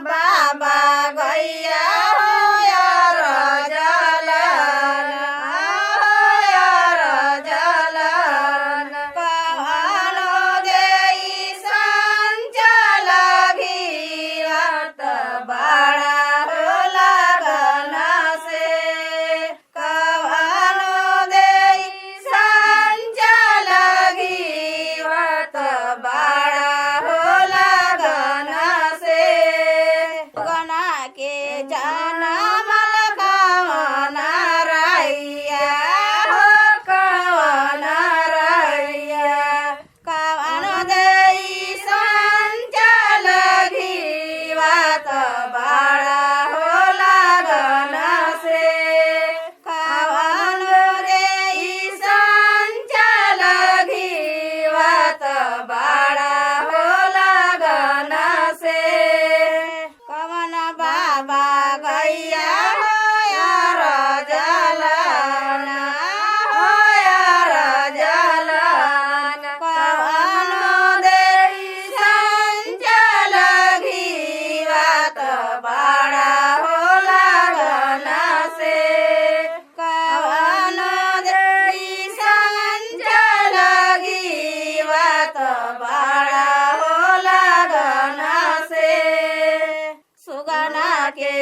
बाबा गैया होयर जलन होयर जलन कहनो देई संचल घिरत बड़ा हो लगन से कहनो देई संचल घिरत बड़ा हो लगन से गना के जनम कवन रैया हो कवन रैया कवन देई संचल घिरत बड़ा हो लगन से कवन देई संचल घिरत बड़ा हो लगन से कवन बाबा गैया होयर जलन होयर जलन कवन देई संचल घिरत बड़ा हो लगन से कवन देई संचल घिरत बड़ा हो लगन से सुगना के